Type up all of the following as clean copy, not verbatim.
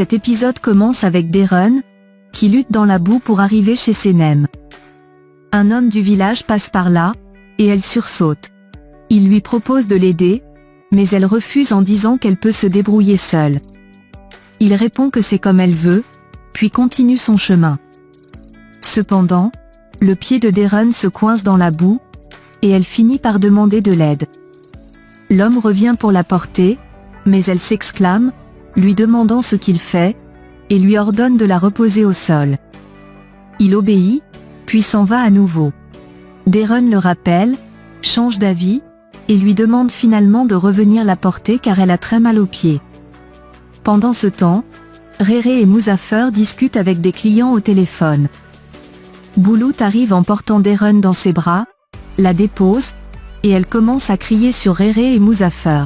Cet épisode commence avec Darren, qui lutte dans la boue pour arriver chez Senem. Un homme du village passe par là, et elle sursaute. Il lui propose de l'aider, mais elle refuse en disant qu'elle peut se débrouiller seule. Il répond que c'est comme elle veut, puis continue son chemin. Cependant, le pied de Darren se coince dans la boue, et elle finit par demander de l'aide. L'homme revient pour la porter, mais elle s'exclame, lui demandant ce qu'il fait, et lui ordonne de la reposer au sol. Il obéit, puis s'en va à nouveau. Darren le rappelle, change d'avis, et lui demande finalement de revenir la porter car elle a très mal aux pieds. Pendant ce temps, Réré et Muzaffer discutent avec des clients au téléphone. Boulout arrive en portant Darren dans ses bras, la dépose, et elle commence à crier sur Réré et Muzaffer.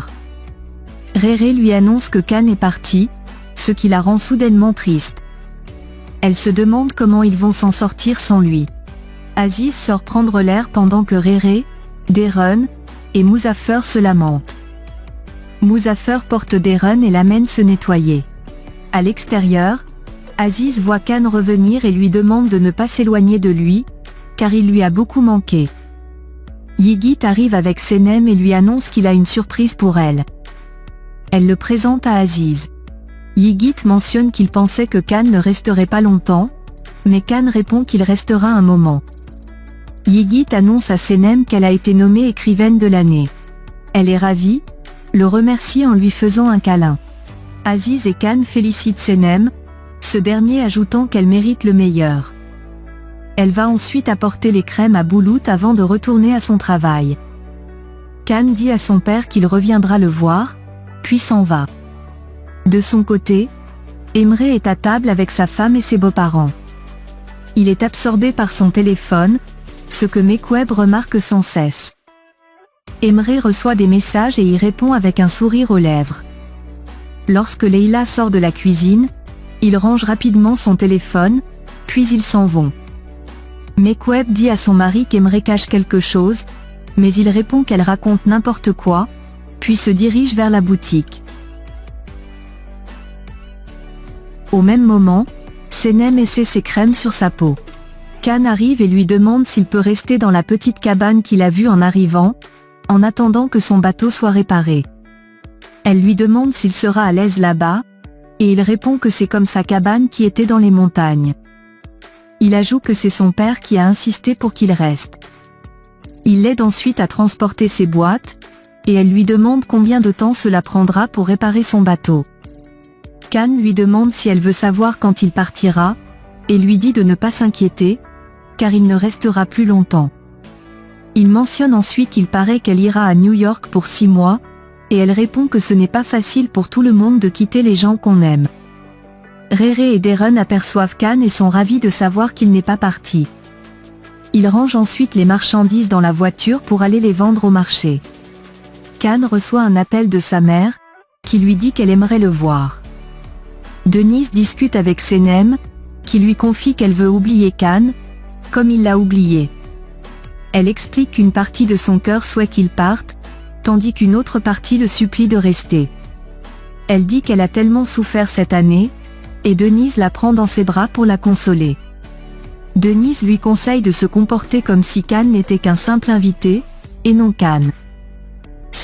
Réré lui annonce que Khan est parti, ce qui la rend soudainement triste. Elle se demande comment ils vont s'en sortir sans lui. Aziz sort prendre l'air pendant que Réré, Darren et Muzaffer se lamentent. Muzaffer porte Darren et l'amène se nettoyer. À l'extérieur, Aziz voit Khan revenir et lui demande de ne pas s'éloigner de lui, car il lui a beaucoup manqué. Yigit arrive avec Senem et lui annonce qu'il a une surprise pour elle. Elle le présente à Aziz. Yigit mentionne qu'il pensait que Khan ne resterait pas longtemps, mais Khan répond qu'il restera un moment. Yigit annonce à Senem qu'elle a été nommée écrivaine de l'année. Elle est ravie, le remercie en lui faisant un câlin. Aziz et Khan félicitent Senem, ce dernier ajoutant qu'elle mérite le meilleur. Elle va ensuite apporter les crèmes à Boulout avant de retourner à son travail. Khan dit à son père qu'il reviendra le voir, puis s'en va. De son côté, Emre est à table avec sa femme et ses beaux-parents. Il est absorbé par son téléphone, ce que Mekweb remarque sans cesse. Emre reçoit des messages et y répond avec un sourire aux lèvres. Lorsque Leila sort de la cuisine, il range rapidement son téléphone, puis ils s'en vont. Mekweb dit à son mari qu'Emre cache quelque chose, mais il répond qu'elle raconte n'importe quoi, puis se dirige vers la boutique. Au même moment, Senem essaie ses crèmes sur sa peau. Khan arrive et lui demande s'il peut rester dans la petite cabane qu'il a vue en arrivant, en attendant que son bateau soit réparé. Elle lui demande s'il sera à l'aise là-bas, et il répond que c'est comme sa cabane qui était dans les montagnes. Il ajoute que c'est son père qui a insisté pour qu'il reste. Il l'aide ensuite à transporter ses boîtes, et elle lui demande combien de temps cela prendra pour réparer son bateau. Khan lui demande si elle veut savoir quand il partira, et lui dit de ne pas s'inquiéter, car il ne restera plus longtemps. Il mentionne ensuite qu'il paraît qu'elle ira à New York pour 6 mois, et elle répond que ce n'est pas facile pour tout le monde de quitter les gens qu'on aime. Réré et Darren aperçoivent Khan et sont ravis de savoir qu'il n'est pas parti. Il range ensuite les marchandises dans la voiture pour aller les vendre au marché. Khan reçoit un appel de sa mère, qui lui dit qu'elle aimerait le voir. Denise discute avec Senem, qui lui confie qu'elle veut oublier Khan, comme il l'a oublié. Elle explique qu'une partie de son cœur souhaite qu'il parte, tandis qu'une autre partie le supplie de rester. Elle dit qu'elle a tellement souffert cette année, et Denise la prend dans ses bras pour la consoler. Denise lui conseille de se comporter comme si Khan n'était qu'un simple invité, et non Khan.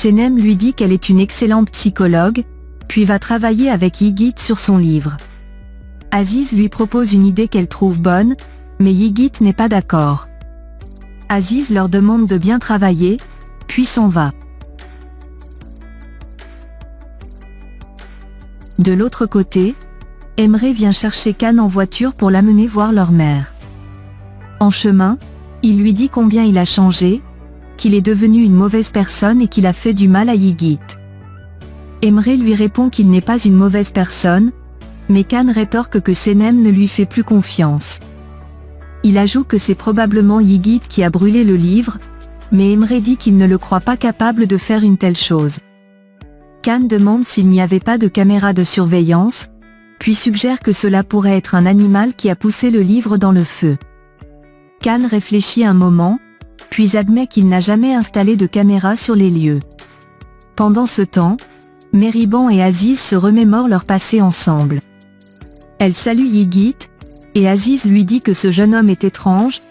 Senem lui dit qu'elle est une excellente psychologue, puis va travailler avec Yigit sur son livre. Aziz lui propose une idée qu'elle trouve bonne, mais Yigit n'est pas d'accord. Aziz leur demande de bien travailler, puis s'en va. De l'autre côté, Emre vient chercher Khan en voiture pour l'amener voir leur mère. En chemin, il lui dit combien il a changé, qu'il est devenu une mauvaise personne et qu'il a fait du mal à Yigit. Emre lui répond qu'il n'est pas une mauvaise personne, mais Khan rétorque que Senem ne lui fait plus confiance. Il ajoute que c'est probablement Yigit qui a brûlé le livre, mais Emre dit qu'il ne le croit pas capable de faire une telle chose. Khan demande s'il n'y avait pas de caméra de surveillance, puis suggère que cela pourrait être un animal qui a poussé le livre dans le feu. Khan réfléchit un moment, puis admet qu'il n'a jamais installé de caméra sur les lieux. Pendant ce temps, Meriban et Aziz se remémorent leur passé ensemble. Elle salue Yigit, et Aziz lui dit que ce jeune homme est étrange,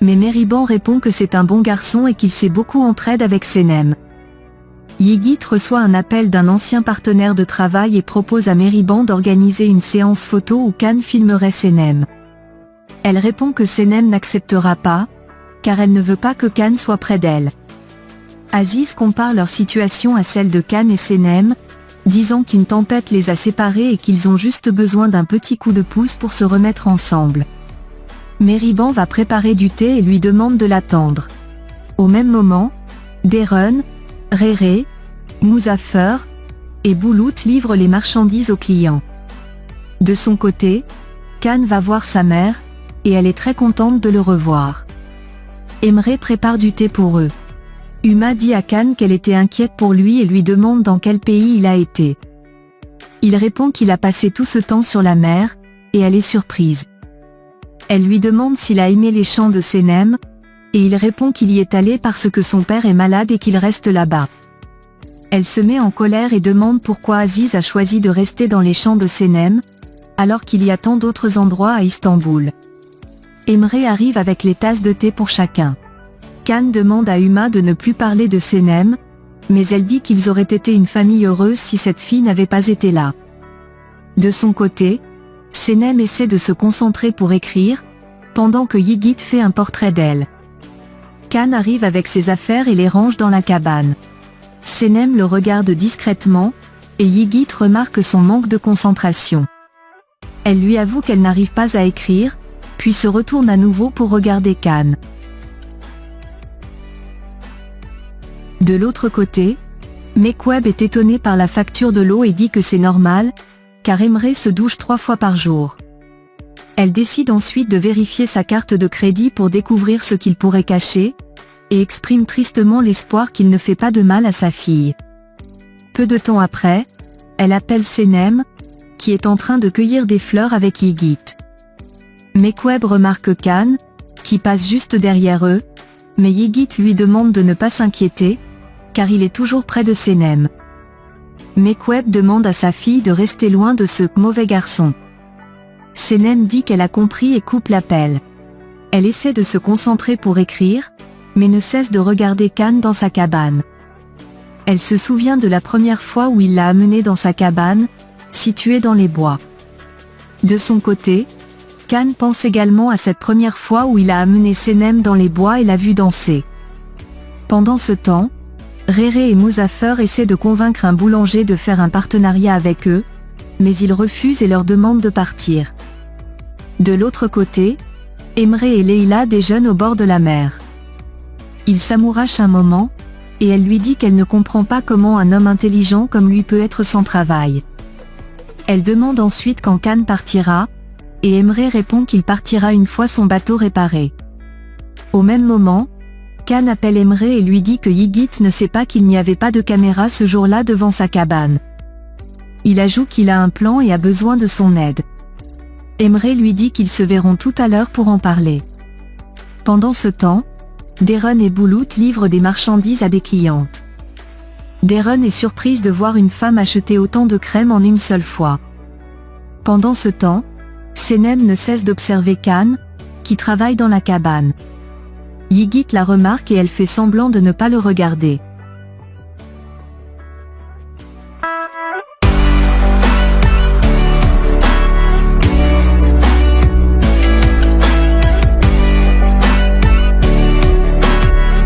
mais Meriban répond que c'est un bon garçon et qu'il sait beaucoup entraide avec Senem. Yigit reçoit un appel d'un ancien partenaire de travail et propose à Meriban d'organiser une séance photo où Khan filmerait Senem. Elle répond que Senem n'acceptera pas, car elle ne veut pas que Khan soit près d'elle. Aziz compare leur situation à celle de Khan et Senem, disant qu'une tempête les a séparés et qu'ils ont juste besoin d'un petit coup de pouce pour se remettre ensemble. Meriban va préparer du thé et lui demande de l'attendre. Au même moment, Deren, Réré, Muzaffer et Boulout livrent les marchandises aux clients. De son côté, Khan va voir sa mère, et elle est très contente de le revoir. Emre prépare du thé pour eux. Huma dit à Khan qu'elle était inquiète pour lui et lui demande dans quel pays il a été. Il répond qu'il a passé tout ce temps sur la mer, et elle est surprise. Elle lui demande s'il a aimé les champs de Senem, et il répond qu'il y est allé parce que son père est malade et qu'il reste là-bas. Elle se met en colère et demande pourquoi Aziz a choisi de rester dans les champs de Senem, alors qu'il y a tant d'autres endroits à Istanbul. Emre arrive avec les tasses de thé pour chacun. Khan demande à Huma de ne plus parler de Senem, mais elle dit qu'ils auraient été une famille heureuse si cette fille n'avait pas été là. De son côté, Senem essaie de se concentrer pour écrire, pendant que Yigit fait un portrait d'elle. Khan arrive avec ses affaires et les range dans la cabane. Senem le regarde discrètement, et Yigit remarque son manque de concentration. Elle lui avoue qu'elle n'arrive pas à écrire, puis se retourne à nouveau pour regarder Khan. De l'autre côté, Mekweb est étonné par la facture de l'eau et dit que c'est normal, car Emre se douche 3 fois par jour. Elle décide ensuite de vérifier sa carte de crédit pour découvrir ce qu'il pourrait cacher, et exprime tristement l'espoir qu'il ne fait pas de mal à sa fille. Peu de temps après, elle appelle Senem, qui est en train de cueillir des fleurs avec Yigit. Mekweb remarque Khan, qui passe juste derrière eux, mais Yigit lui demande de ne pas s'inquiéter, car il est toujours près de Senem. Mekweb demande à sa fille de rester loin de ce mauvais garçon. Senem dit qu'elle a compris et coupe l'appel. Elle essaie de se concentrer pour écrire, mais ne cesse de regarder Khan dans sa cabane. Elle se souvient de la première fois où il l'a amenée dans sa cabane, située dans les bois. De son côté, Khan pense également à cette première fois où il a amené Senem dans les bois et l'a vu danser. Pendant ce temps, Réré et Muzaffer essaient de convaincre un boulanger de faire un partenariat avec eux, mais il refuse et leur demande de partir. De l'autre côté, Emre et Leila déjeunent au bord de la mer. Ils s'amourachent un moment, et elle lui dit qu'elle ne comprend pas comment un homme intelligent comme lui peut être sans travail. Elle demande ensuite quand Khan partira, et Emre répond qu'il partira une fois son bateau réparé. Au même moment, Khan appelle Emre et lui dit que Yigit ne sait pas qu'il n'y avait pas de caméra ce jour-là devant sa cabane. Il ajoute qu'il a un plan et a besoin de son aide. Emre lui dit qu'ils se verront tout à l'heure pour en parler. Pendant ce temps, Deren et Boulout livrent des marchandises à des clientes. Deren est surprise de voir une femme acheter autant de crème en une seule fois. Pendant ce temps, Senem ne cesse d'observer Khan, qui travaille dans la cabane. Yigit la remarque et elle fait semblant de ne pas le regarder.